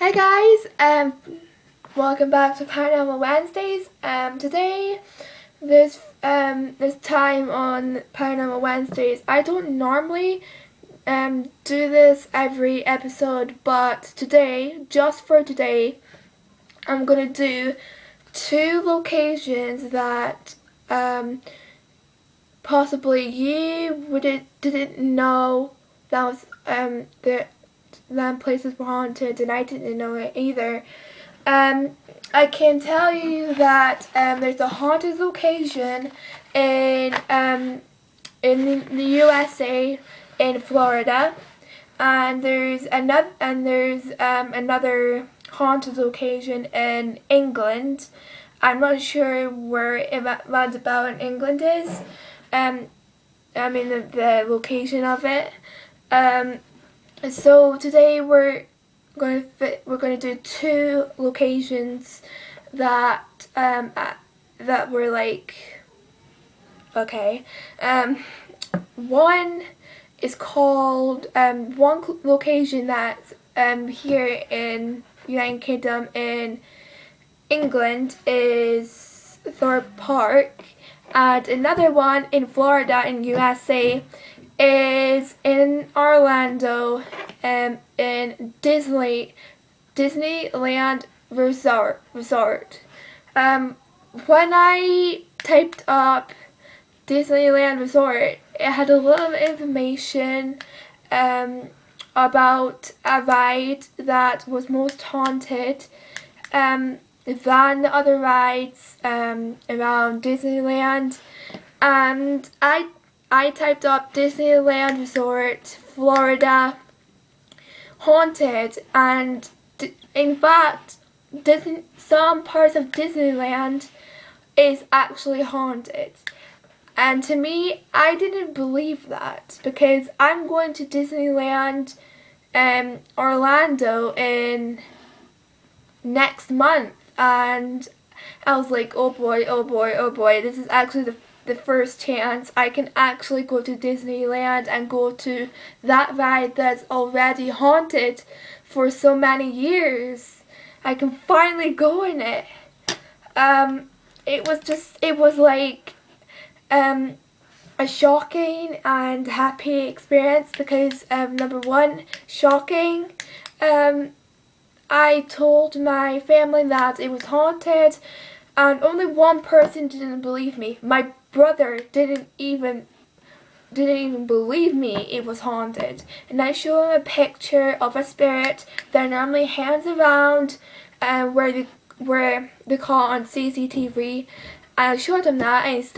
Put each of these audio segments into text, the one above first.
Hi guys, welcome back to Paranormal Wednesdays. Today, this time on Paranormal Wednesdays, I don't normally do this every episode, but today, just for today, I'm gonna do two locations that possibly you didn't know that was that places were haunted, and I didn't know it either. I can tell you that there's a haunted location in the USA in Florida, and there's another haunted location in England. I'm not sure where it about in England is. I mean the location of it. So today we're going to do two locations that that were like okay. One is called one location that's here in United Kingdom in England is Thorpe Park, and another one in Florida in USA is in Orlando, in Disneyland Resort. When I typed up Disneyland Resort, it had a lot of information about a ride that was most haunted than the other rides around Disneyland, and I typed up Disneyland Resort, Florida, haunted, and in fact, some parts of Disneyland is actually haunted. And to me, I didn't believe that, because I'm going to Disneyland Orlando in next month, and I was like, oh boy, oh boy, oh boy, this is actually the first chance I can actually go to Disneyland and go to that ride that's already haunted for so many years. I can finally go in it. It was like a shocking and happy experience, because number one, shocking. I told my family that it was haunted, and only one person didn't believe me. My brother didn't even believe me it was haunted. And I showed him a picture of a spirit that normally hangs around where they call on CCTV. And I showed him that, and he's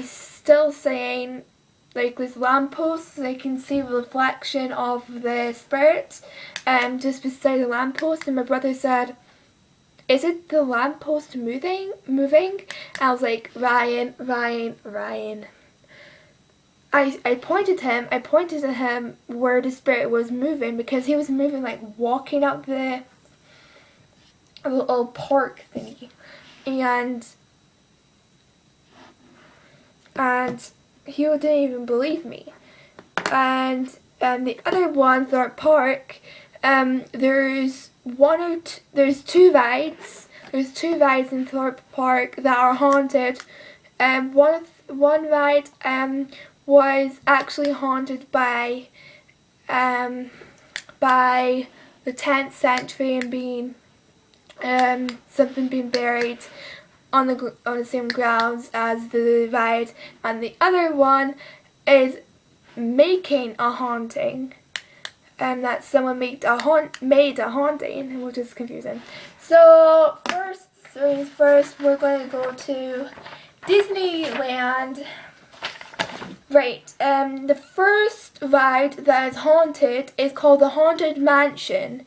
still saying, like, this lamppost, they can see the reflection of the spirit just beside the lamppost. And my brother said, is it the lamppost moving? I was like, Ryan. I pointed to him where the spirit was moving, because he was moving, like walking up the little park thingy, and he didn't even believe me. And the other one, Thorpe Park, there's two rides. There's two rides in Thorpe Park that are haunted. One ride was actually haunted by the 10th century, and being something being buried on the same grounds as the ride, and the other one is making a haunting, and that someone made a haunting, which is confusing. So first we're going to go to Disneyland. Right, the first ride that is haunted is called the Haunted Mansion.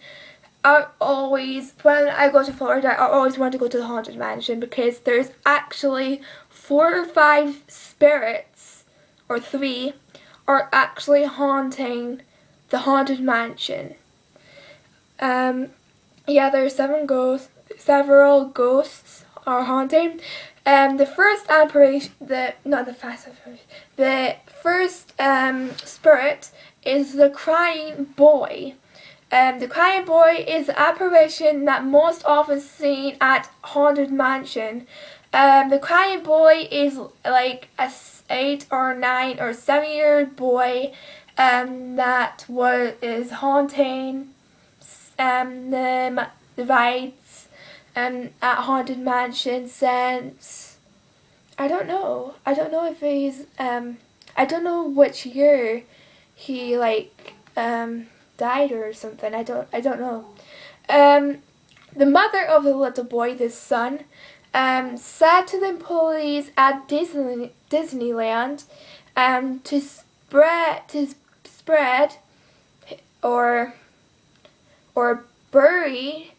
When I go to Florida, I always want to go to the Haunted Mansion, because there's actually 4 or 5 spirits, or 3, are actually haunting the Haunted Mansion. Yeah, there's several ghosts are haunting. The first spirit is the crying boy. The crying boy is the apparition that most often seen at haunted mansion. The crying boy is like a 8 or 9 or 7-year-old boy that is haunting the rides at haunted mansion since I don't know. I don't know if he's I don't know which year he died or something. I don't know. The mother of the little boy, the son, said to the employees at Disneyland to spread or bury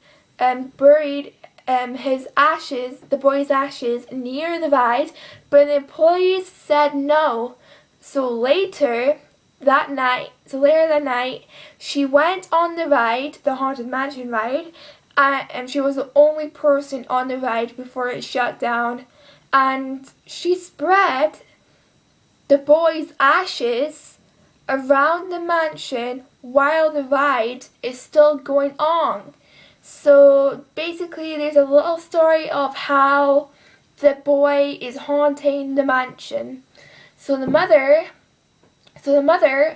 buried his ashes, the boy's ashes, near the ride, but the employees said no. So later that night, she went on the ride, the Haunted Mansion ride, and she was the only person on the ride before it shut down. And she spread the boy's ashes around the mansion while the ride is still going on. So basically there's a little story of how the boy is haunting the mansion. So the mother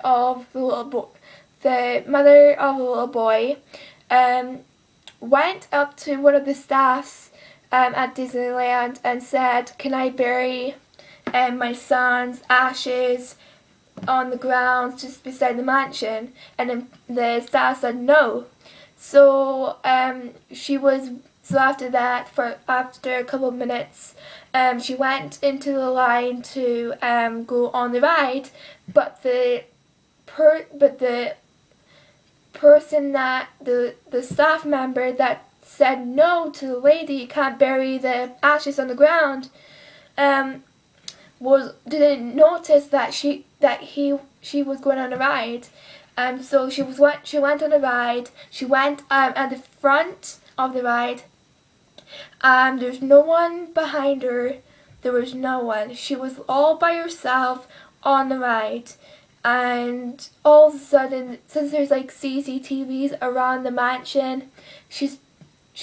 of the little boy went up to one of the staffs at Disneyland and said, "Can I bury my son's ashes on the grounds just beside the mansion?" And then the staff said no. So after that, after a couple of minutes, she went into the line to go on the ride, but the person that the staff member that said no to the lady, "You can't bury the ashes on the ground," didn't notice that she was going on a ride. So she went on a ride. She went at the front of the ride. There's no one behind her. There was no one. She was all by herself on the ride. And all of a sudden, since there's CCTVs around the mansion, she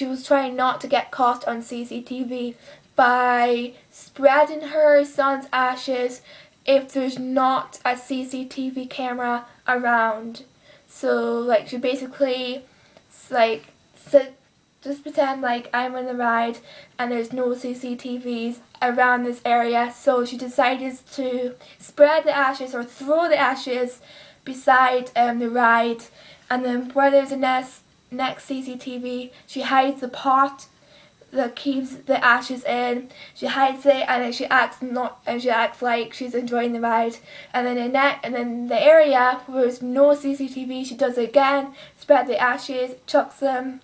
was trying not to get caught on CCTV by spreading her son's ashes if there's not a CCTV camera around. So she basically just pretend I'm on the ride and there's no CCTVs around this area. So she decided to spread the ashes or throw the ashes beside the ride, and then where there's a next CCTV, she hides the pot that keeps the ashes in. She hides it, and then she acts like she's enjoying the ride. And then in the area where there's no CCTV, she does it again, spread the ashes, chucks them,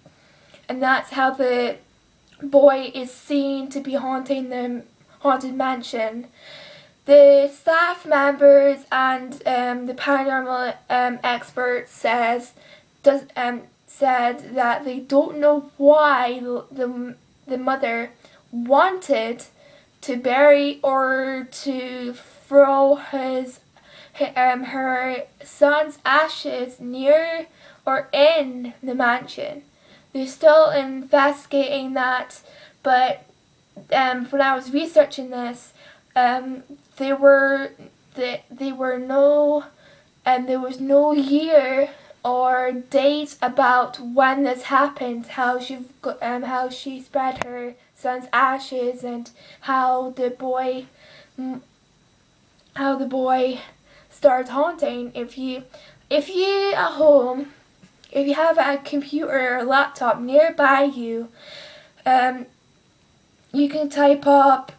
and that's how the boy is seen to be haunting the haunted mansion. The staff members and the paranormal experts said that they don't know why the mother wanted to bury or to throw her son's ashes near or in the mansion. They're still investigating that, but when I was researching this, there was no year or date about when this happened, how she spread her son's ashes, and how the boy started haunting. If you at home, if you have a computer or laptop nearby you, you can type up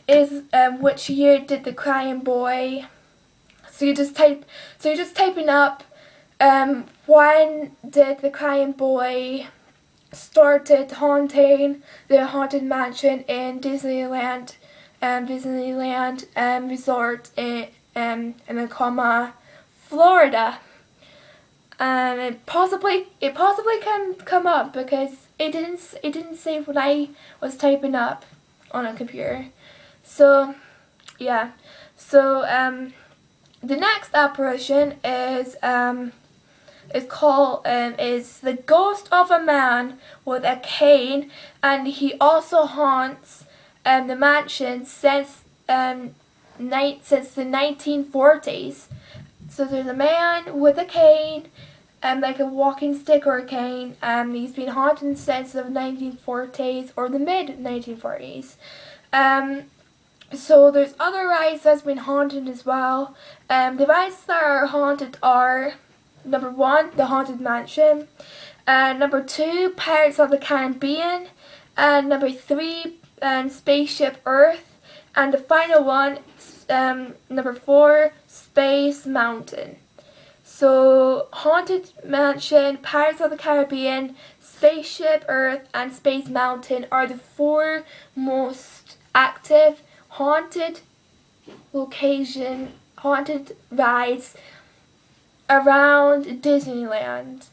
which year did the crying boy. So you're just typing up when did the crying boy started haunting the haunted mansion in Disneyland Resort in Florida. It possibly can come up because it didn't say what I was typing up on a computer. So yeah. So the next apparition is is the ghost of a man with a cane, and he also haunts the mansion since the 1940s. So there's a man with a cane, like a walking stick or a cane, and he's been haunted since the 1940s or the mid 1940s. So there's other rides that's been haunted as well. The rides that are haunted are number 1, the Haunted Mansion, number 2, Pirates of the Caribbean, and number 3, Spaceship Earth, and the final one, number 4, Space Mountain. So Haunted Mansion, Pirates of the Caribbean, Spaceship Earth, and Space Mountain are the 4 most active haunted rides around Disneyland.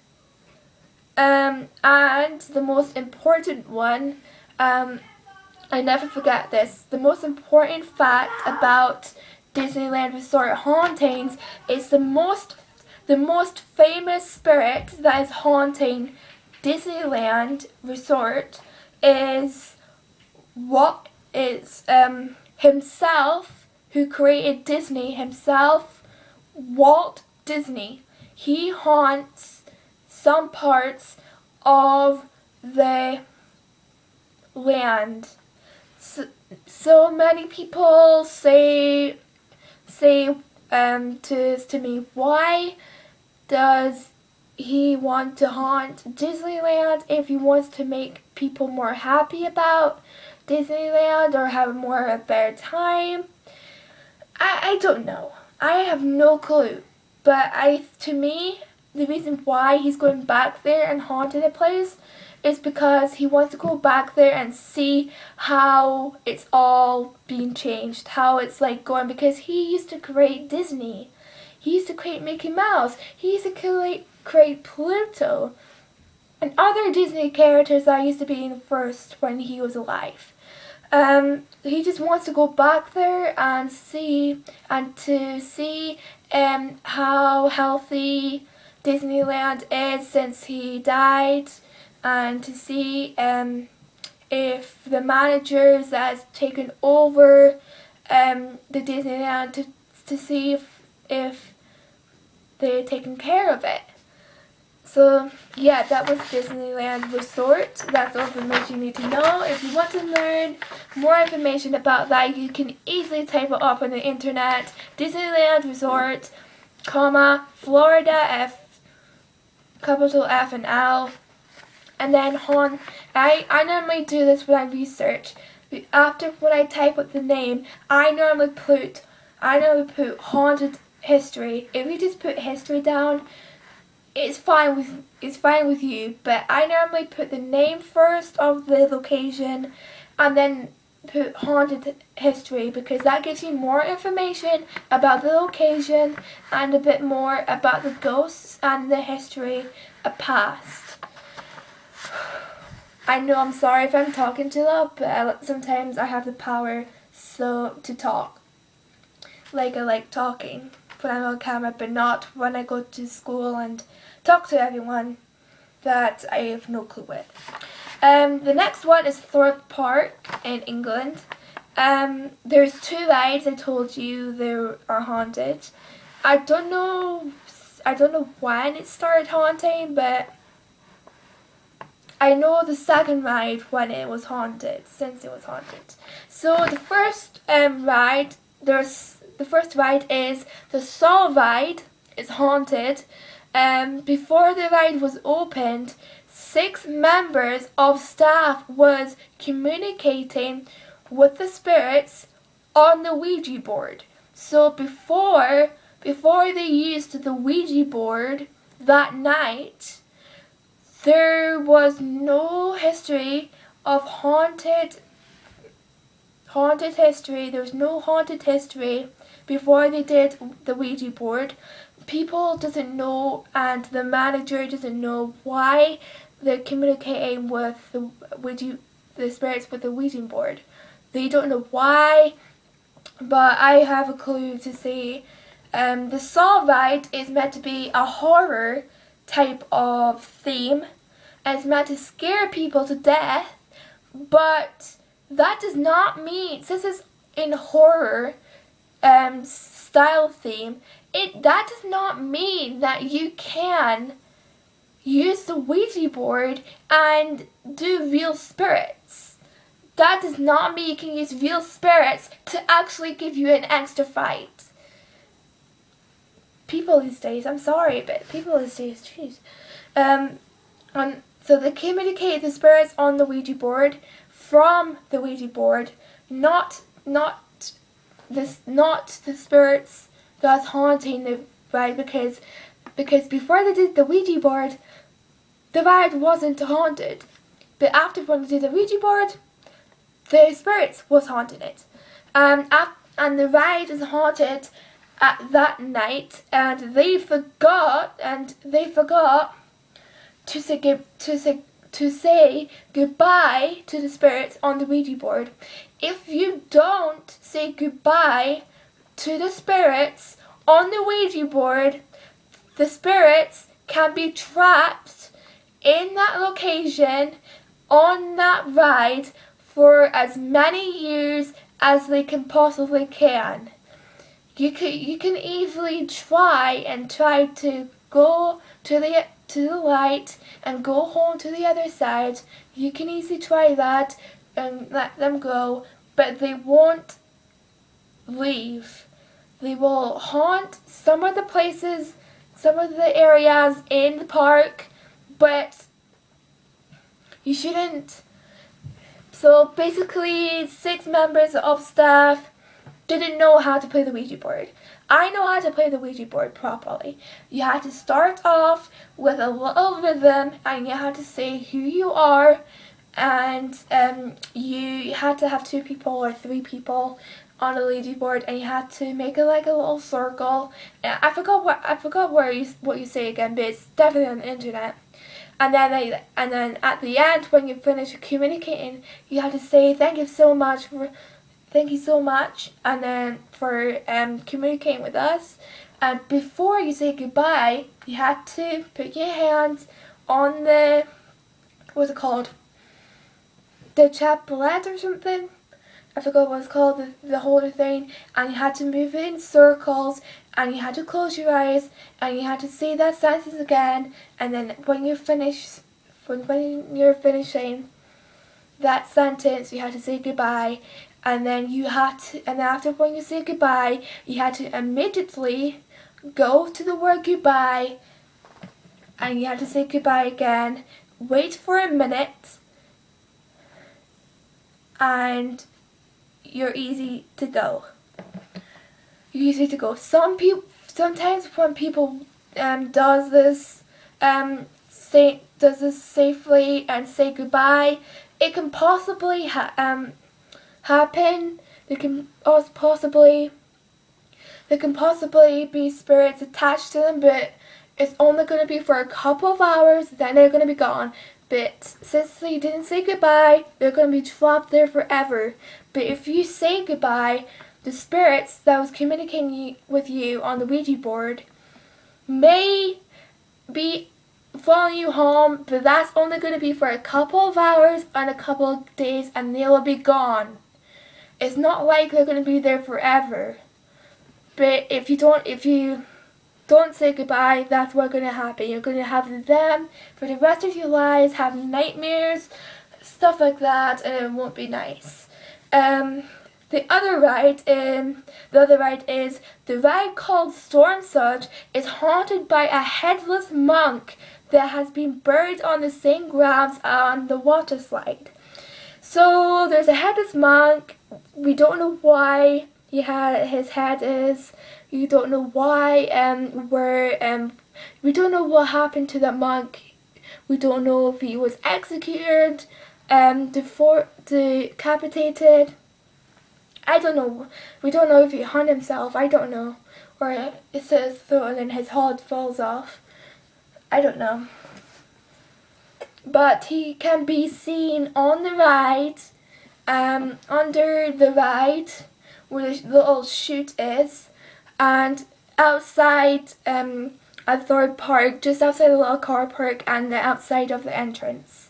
And the most important one, I never forget this, the most important fact about Disneyland Resort hauntings is the most famous spirit that is haunting Disneyland Resort is himself, who created Disney himself, Walt Disney. He haunts some parts of the land. So many people say to me, why does he want to haunt Disneyland if he wants to make people more happy about Disneyland or have a better time? I don't know. I have no clue. But to me, the reason why he's going back there and haunting the place is because he wants to go back there and see how it's all being changed, how it's like going, because he used to create Disney. He used to create Mickey Mouse. He used to create Pluto and other Disney characters that used to be in first when he was alive. He just wants to go back there and see how healthy Disneyland is since he died, and to see if the managers that's taken over the Disneyland to see if they're taking care of it. So yeah, that was Disneyland Resort. That's all the information you need to know. If you want to learn more information about that, you can easily type it up on the internet. Disneyland Resort, Florida, capital F and L. And then I normally do this when I research. When I type up the name, I normally put haunted history. If you just put history down, it's fine with you. But I normally put the name first of the location, and then put haunted history, because that gives you more information about the location and a bit more about the ghosts and the history of past. I know, I'm sorry if I'm talking too loud, but sometimes I have the power to talk. Like, I like talking when I'm on camera, but not when I go to school and talk to everyone that I have no clue with. The next one is Thorpe Park in England. There's 2 rides I told you they are haunted. I don't know when it started haunting, but I know the second ride when it was haunted, since it was haunted. So the first ride is the Saw ride. It's haunted. Before the ride was opened, 6 members of staff was communicating with the spirits on the Ouija board. So before they used the Ouija board that night, there was no history of haunted history. There was no haunted history before they did the Ouija board. People doesn't know, and the manager doesn't know why they're communicating with the spirits with the Ouija board. They don't know why, but I have a clue to say. The Saw ride is meant to be a horror type of theme, and it's meant to scare people to death, but that does not mean, since it's in horror style theme, that does not mean that you can use the Ouija board and do real spirits. That does not mean you can use real spirits to actually give you an extra fight. People these days, I'm sorry, but people these days, jeez. So they communicate the spirits on the Ouija board from the Ouija board, not the spirits that's haunting the ride, because before they did the Ouija board, the ride wasn't haunted. But after when they did the Ouija board, the spirits was haunting it. And the ride is haunted at that night, and they forgot to say goodbye to the spirits on the Ouija board. If you don't say goodbye to the spirits on the Ouija board, the spirits can be trapped in that location on that ride for as many years as they can possibly can. You can easily try to go to the light and go home to the other side. You can easily try that and let them go, but they won't leave. They will haunt some of the places, some of the areas in the park, but you shouldn't. So basically, 6 members of staff didn't know how to play the Ouija board. I know how to play the Ouija board properly. You had to start off with a little rhythm, and you had to say who you are, and you had to have 2 people or 3 people on a Ouija board, and you had to make it like a little circle. And I forgot what you say again, but it's definitely on the internet. And then at the end, when you finish communicating, you have to say thank you so much, and then for communicating with us. And before you say goodbye, you had to put your hands on the, what's it called? The chaplet or something. I forgot what it's called, the holder thing, and you had to move it in circles, and you had to close your eyes, and you had to say that sentence again, and then when you're finishing that sentence, you had to say goodbye, and then after when you say goodbye, you had to immediately go to the word goodbye, and you had to say goodbye again, wait for a minute, and you're easy to go. Sometimes when people does this safely and say goodbye, it can possibly happen. There can possibly be spirits attached to them, but it's only going to be for a couple of hours. Then they're going to be gone. But since they didn't say goodbye, they're going to be trapped there forever. But if you say goodbye, the spirits that was communicating with you on the Ouija board may be following you home, but that's only going to be for a couple of hours and a couple of days, and they will be gone. It's not like they're going to be there forever. But if you don't say goodbye, that's what's going to happen. You're going to have them for the rest of your lives, have nightmares, stuff like that, and it won't be nice. The other ride is the ride called Storm Surge. Is haunted by a headless monk that has been buried on the same grounds on the water slide. So there's a headless monk. We don't know why his head is. You don't know why, we don't know what happened to that monk. We don't know if he was executed, decapitated. I don't know. We don't know if he hung himself. I don't know. Or it says so and then his head falls off. I don't know. But he can be seen on the ride, under the ride, where the little chute is. And outside at Thorpe Park, just outside the little car park and the outside of the entrance.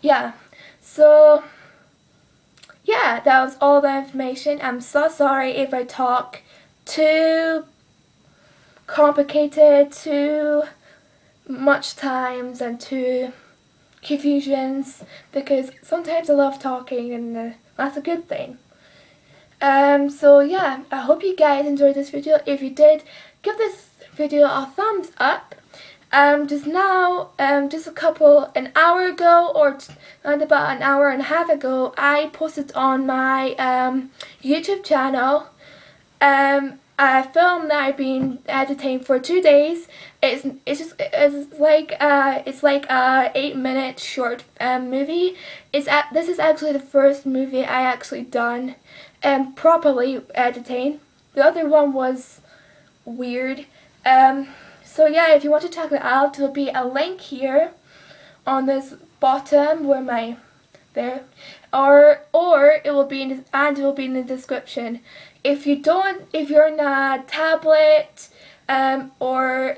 Yeah, so yeah, that was all the information. I'm so sorry if I talk too complicated, too much times, and too confusions, because sometimes I love talking, and that's a good thing. So yeah, I hope you guys enjoyed this video. If you did, give this video a thumbs up. Just now, just an hour ago, or around about an hour and a half ago, I posted on my YouTube channel a film that I've been editing for 2 days. It's like a 8-minute short movie. This is actually the first movie I actually done properly editing. The other one was weird. So yeah, if you want to check it out, there'll be a link here on this bottom where my there, or it will be in the description. If you're in a tablet or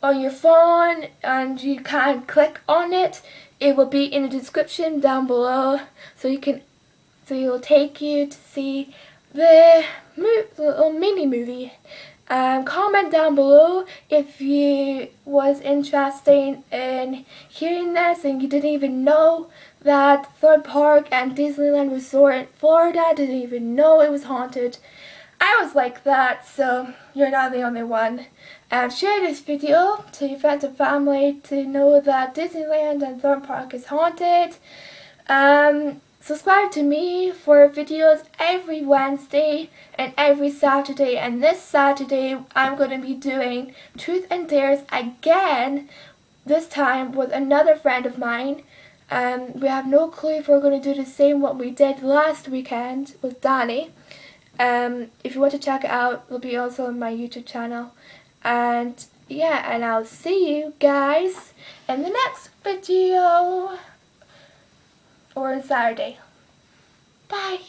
on your phone and you can't click on it, it will be in the description down below, so it'll take you to see the little mini movie. Comment down below if you was interested in hearing this and you didn't even know that Thorpe Park and Disneyland Resort in Florida, didn't even know it was haunted. I was like that, so you're not the only one. Share this video to your friends and family to know that Disneyland and Thorpe Park is haunted. Subscribe to me for videos every Wednesday and every Saturday, and this Saturday I'm going to be doing Truth and Dares again, this time with another friend of mine. We have no clue if we're going to do the same what we did last weekend with Danny. If you want to check it out, it'll be also on my YouTube channel. And yeah, and I'll see you guys in the next video. Or on Saturday. Bye.